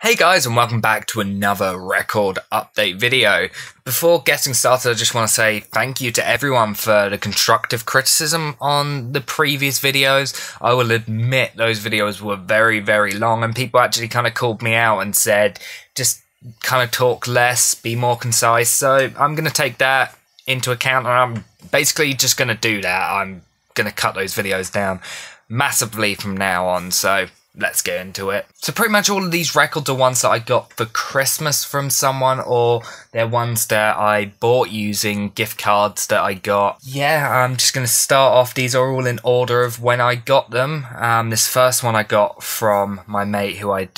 Hey guys, and welcome back to another record update video. Before getting started, I just want to say thank you to everyone for the constructive criticism on the previous videos. I will admit those videos were very, very long, and people actually kind of called me out and said, just kind of talk less, be more concise. So I'm going to take that into account, and I'm basically just going to do that. I'm going to cut those videos down massively from now on, so let's get into it. So pretty much all of these records are ones that I got for Christmas from someone, or they're ones that I bought using gift cards that I got. Yeah, I'm just going to start off. These are all in order of when I got them. This first one I got from my mate who I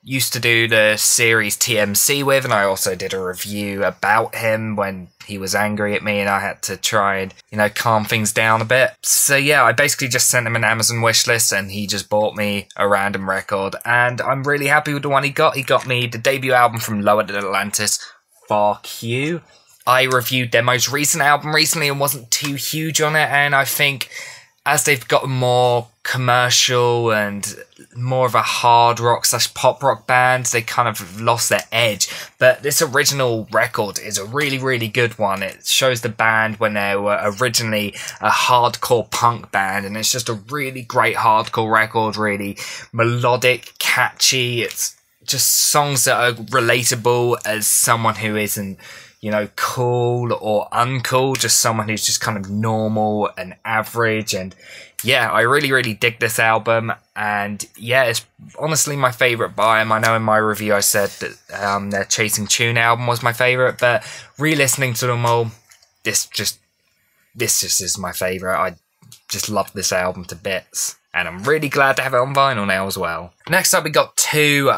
used to do the series TMC with, and I also did a review about him when he was angry at me and I had to try and, calm things down a bit. So yeah, I basically just sent him an Amazon wishlist and he just bought me a random record, and I'm really happy with the one he got. He got me the debut album from Lower Than Atlantis, Fuck You. I reviewed their most recent album recently and wasn't too huge on it, and I think as they've gotten more commercial and more of a hard rock / pop rock band, they kind of lost their edge. But this original record is a really, really good one. It shows the band when they were originally a hardcore punk band, and it's just a really great hardcore record, really melodic, catchy. It's just songs that are relatable as someone who isn't, cool or uncool, just someone who's just kind of normal and average. And yeah, I really, really dig this album, and yeah, it's honestly my favourite by them. I know in my review I said that their Chasing Tune album was my favourite, but re-listening to them all, this just is my favourite. I just love this album to bits, and I'm really glad to have it on vinyl now as well. Next up, we got two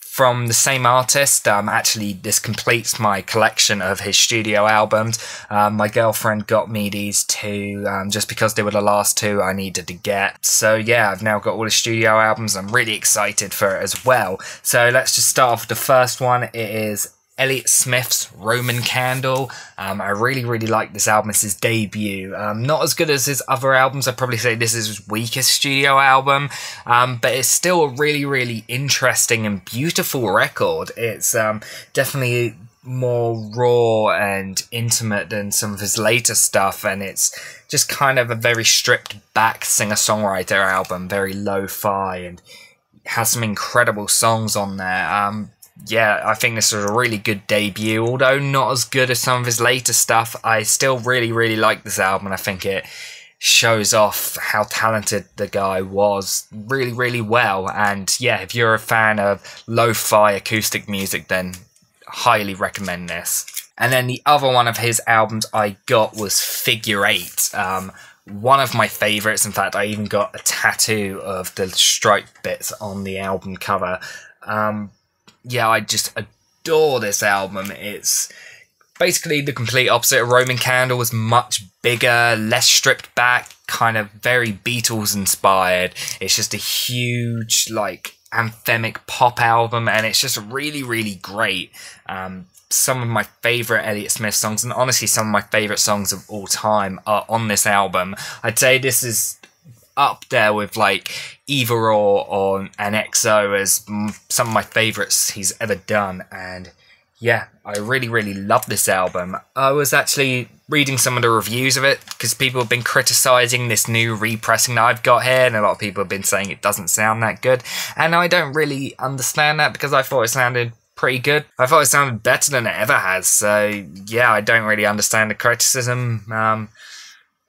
from the same artist. Actually, this completes my collection of his studio albums. My girlfriend got me these two just because they were the last two I needed to get. So yeah, I've now got all the studio albums. I'm really excited for it as well. So let's just start off with the first one. It is Elliott Smith's Roman Candle. I really, really like this album. It's his debut. Not as good as his other albums. I'd probably say this is his weakest studio album, but it's still a really, really interesting and beautiful record. It's definitely more raw and intimate than some of his later stuff, and it's just kind of a very stripped back singer-songwriter album, very lo-fi, and has some incredible songs on there. Yeah, I think this was a really good debut. Although not as good as some of his later stuff, I still really, really like this album, and I think it shows off how talented the guy was really, really well. And yeah, if you're a fan of lo-fi acoustic music, then highly recommend this. And then the other one of his albums I got was Figure 8. One of my favourites. In fact, I even got a tattoo of the striped bits on the album cover. Yeah, I just adore this album. It's basically the complete opposite. Roman Candle was much bigger, less stripped back, kind of very Beatles inspired. It's just a huge, anthemic pop album, and it's just really, really great. Some of my favourite Elliott Smith songs, and honestly some of my favourite songs of all time, are on this album. I'd say this is up there with Either or an EXO as some of my favourites he's ever done. And yeah, I really, really love this album. I was actually reading some of the reviews of it because people have been criticising this new repressing that I've got here, and a lot of people have been saying it doesn't sound that good, and I don't really understand that because I thought it sounded pretty good. I thought it sounded better than it ever has, so yeah, I don't really understand the criticism.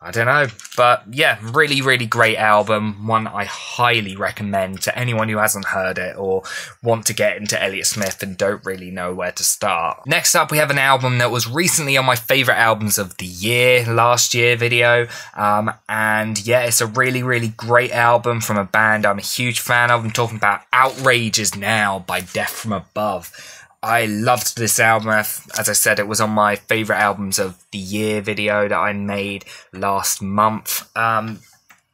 I don't know, but yeah, really, really great album. One I highly recommend to anyone who hasn't heard it or want to get into Elliott Smith and don't really know where to start. Next up, we have an album that was recently on my favourite albums of the year, last year video. And yeah, it's a really, really great album from a band I'm a huge fan of. I'm talking about Outrageous Now by Death From Above. I loved this album. As I said, it was on my favourite albums of the year video that I made last month. Yeah,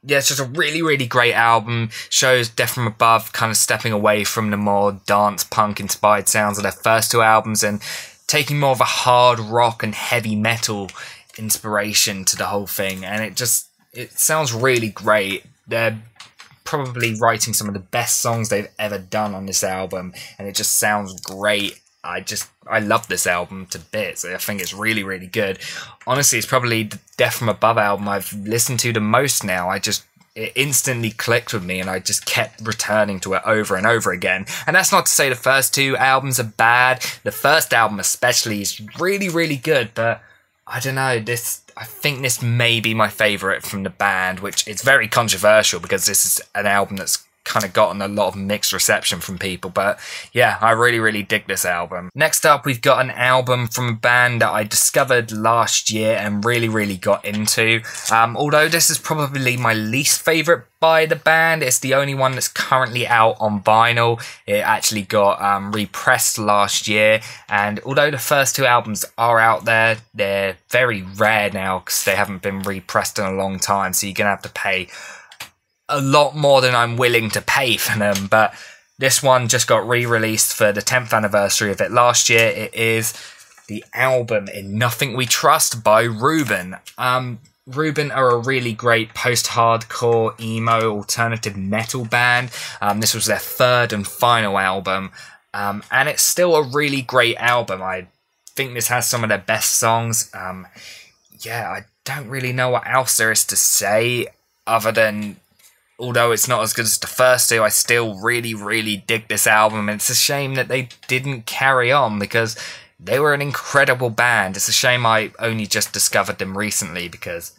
it's just a really, really great album. Shows Death From Above kind of stepping away from the more dance punk inspired sounds of their first two albums and taking more of a hard rock and heavy metal inspiration to the whole thing. And it sounds really great. They're probably writing some of the best songs they've ever done on this album, and it just sounds great. I love this album to bits. I think it's really, really good. Honestly, it's probably the Death from Above album I've listened to the most now. It instantly clicked with me, and I just kept returning to it over and over again. And that's not to say the first two albums are bad. The first album especially is really, really good, but I don't know, I think this may be my favourite from the band, which is very controversial because this is an album that's kind of gotten a lot of mixed reception from people, but yeah, I really, really dig this album. Next up, we've got an album from a band that I discovered last year and really, really got into. Although this is probably my least favourite by the band, it's the only one that's currently out on vinyl. It actually got repressed last year, and although the first two albums are out there, they're very rare now because they haven't been repressed in a long time, so you're gonna have to pay a lot more than I'm willing to pay for them. But this one just got re-released for the 10th anniversary of it last year. It is the album In Nothing We Trust by Ruben. Ruben are a really great post-hardcore emo alternative metal band. This was their third and final album, and it's still a really great album. I think this has some of their best songs. Yeah, I don't really know what else there is to say other than, although it's not as good as the first two, I still really, really dig this album. And it's a shame that they didn't carry on because they were an incredible band. It's a shame I only just discovered them recently because,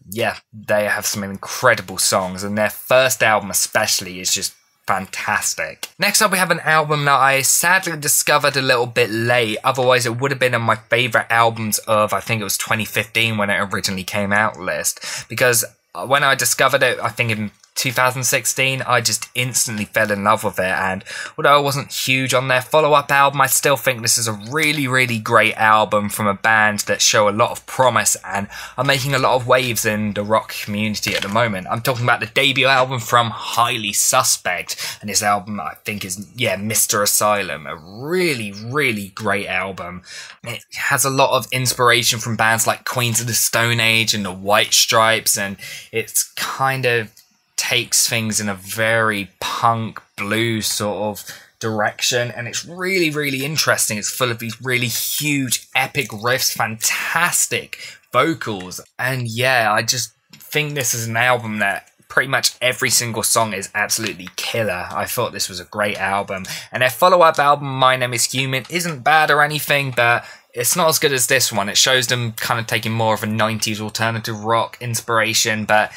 yeah, they have some incredible songs. And their first album especially is just fantastic. Next up, we have an album that I sadly discovered a little bit late. Otherwise, it would have been on my favourite albums of, I think it was 2015 when it originally came out list. Because when I discovered it, I think in 2016, I just instantly fell in love with it, and although I wasn't huge on their follow-up album, I still think this is a really, really great album from a band that show a lot of promise and are making a lot of waves in the rock community at the moment. I'm talking about the debut album from Highly Suspect, and this album I think is, yeah, Mr. Asylum, a really, really great album. It has a lot of inspiration from bands like Queens of the Stone Age and the White Stripes, and it's kind of takes things in a very punk blues sort of direction, and it's really, really interesting. It's full of these really huge epic riffs, fantastic vocals, and yeah, I just think this is an album that pretty much every single song is absolutely killer. I thought this was a great album, and their follow-up album, My Name is Human, isn't bad or anything, but it's not as good as this one. It shows them kind of taking more of a 90s alternative rock inspiration, but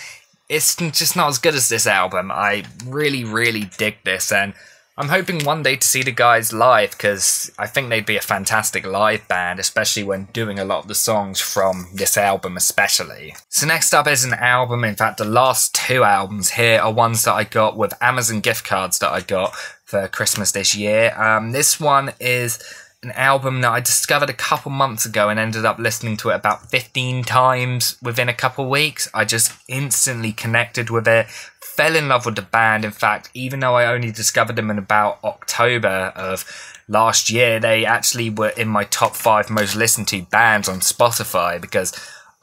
it's just not as good as this album. I really, really dig this, and I'm hoping one day to see the guys live because I think they'd be a fantastic live band, especially when doing a lot of the songs from this album especially. So next up is an album, in fact the last two albums here are ones that I got with Amazon gift cards that I got for Christmas this year. This one is an album that I discovered a couple months ago and ended up listening to it about 15 times within a couple weeks. I just instantly connected with it, fell in love with the band. In fact, even though I only discovered them in about October of last year, they actually were in my top 5 most listened to bands on Spotify because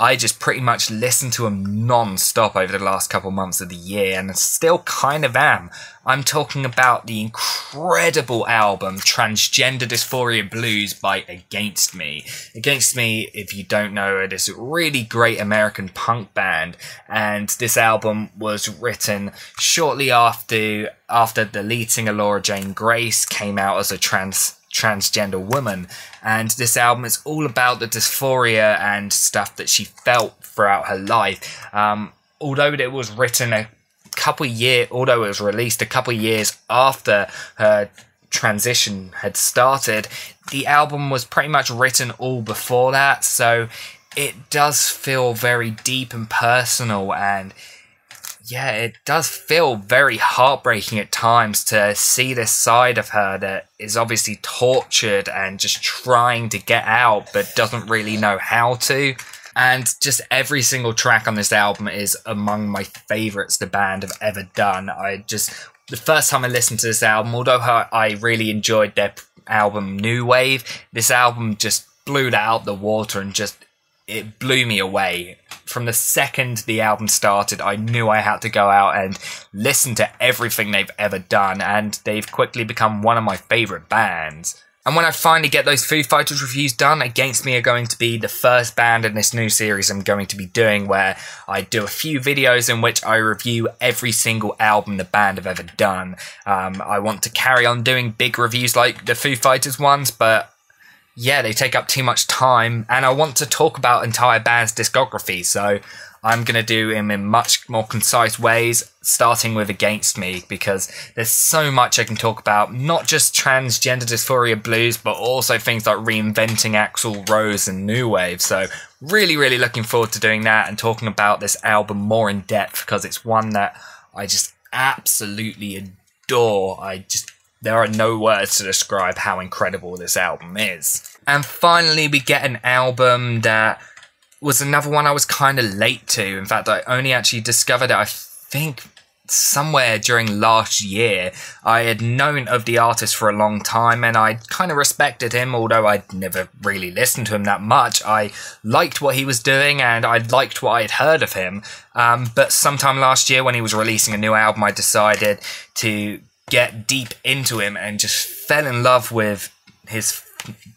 I just pretty much listened to them non-stop over the last couple months of the year, and I still kind of am. I'm talking about the incredible album Transgender Dysphoria Blues by Against Me. Against Me, if you don't know it, is a really great American punk band, and this album was written shortly after the lead singer Laura Jane Grace came out as a transgender woman, and this album is all about the dysphoria and stuff that she felt throughout her life. Although it was released a couple of years after her transition had started, the album was pretty much written all before that, so it does feel very deep and personal, and yeah, it does feel very heartbreaking at times to see this side of her that is obviously tortured and just trying to get out but doesn't really know how to. And just every single track on this album is among my favourites the band have ever done. The first time I listened to this album, although I really enjoyed their album New Wave, this album just blew that out the water and just it blew me away. From the second the album started, I knew I had to go out and listen to everything they've ever done, and they've quickly become one of my favourite bands. And when I finally get those Foo Fighters reviews done, Against Me are going to be the first band in this new series I'm going to be doing, where I do a few videos in which I review every single album the band have ever done. I want to carry on doing big reviews like the Foo Fighters ones, but yeah, they take up too much time, and I want to talk about entire bands' discography, so I'm going to do them in much more concise ways, starting with Against Me, because there's so much I can talk about, not just transgender dysphoria blues, but also things like reinventing Axl Rose and New Wave. So really looking forward to doing that and talking about this album more in depth, because it's one that I just absolutely adore. There are no words to describe how incredible this album is. And finally, we get an album that was another one I was kind of late to. In fact, I only actually discovered it, I think, somewhere during last year. I had known of the artist for a long time, and I kind of respected him, although I'd never really listened to him that much. I liked what he was doing, and I liked what I had heard of him. But sometime last year, when he was releasing a new album, I decided to get deep into him and just fell in love with his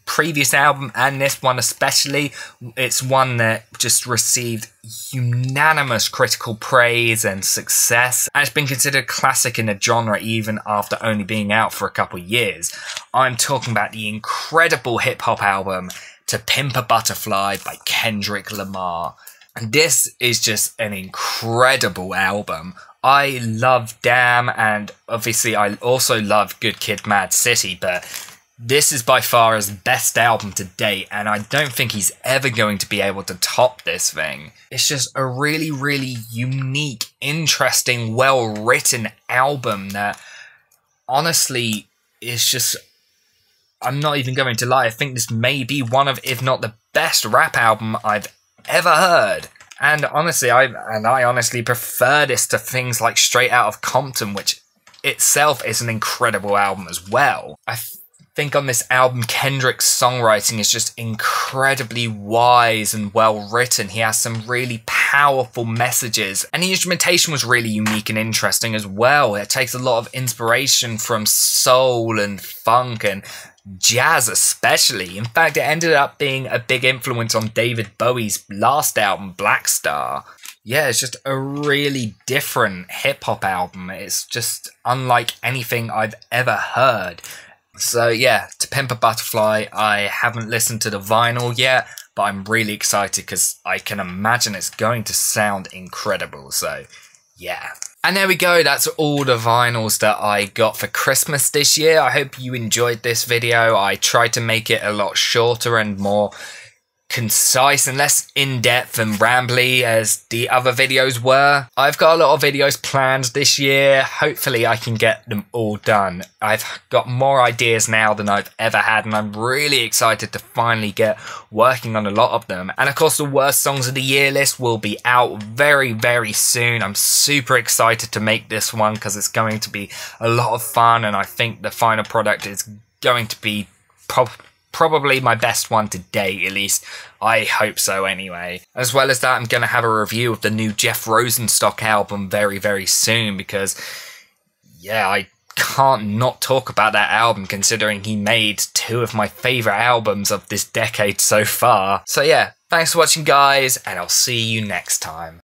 previous album, and this one especially. It's one that just received unanimous critical praise and success, and it's been considered a classic in the genre even after only being out for a couple of years. I'm talking about the incredible hip-hop album To Pimp a Butterfly by Kendrick Lamar. And this is just an incredible album. I love Damn, and obviously I also love Good Kid, Mad City, but this is by far his best album to date, and I don't think he's ever going to be able to top this thing. It's just a really unique, interesting, well-written album that honestly is just... I'm not even going to lie, I think this may be one of, if not the best rap album I've ever heard. And honestly, I honestly prefer this to things like Straight Outta Compton, which itself is an incredible album as well. I think on this album, Kendrick's songwriting is just incredibly wise and well written. He has some really powerful messages, and the instrumentation was really unique and interesting as well. It takes a lot of inspiration from soul and funk and jazz especially. In fact, it ended up being a big influence on David Bowie's last album, Black Star. Yeah, it's just a really different hip-hop album. It's just unlike anything I've ever heard. So yeah, To Pimp a Butterfly, I haven't listened to the vinyl yet, but I'm really excited because I can imagine it's going to sound incredible, so yeah. And there we go, that's all the vinyls that I got for Christmas this year. I hope you enjoyed this video. I tried to make it a lot shorter and more concise and less in-depth and rambly as the other videos were. I've got a lot of videos planned this year. Hopefully I can get them all done. I've got more ideas now than I've ever had, and I'm really excited to finally get working on a lot of them. And of course, the worst songs of the year list will be out very soon. I'm super excited to make this one because it's going to be a lot of fun, and I think the final product is going to be probably my best one to date, at least I hope so anyway. As well as that, I'm going to have a review of the new Jeff Rosenstock album very soon, because yeah, I can't not talk about that album considering he made two of my favourite albums of this decade so far. So yeah, thanks for watching guys, and I'll see you next time.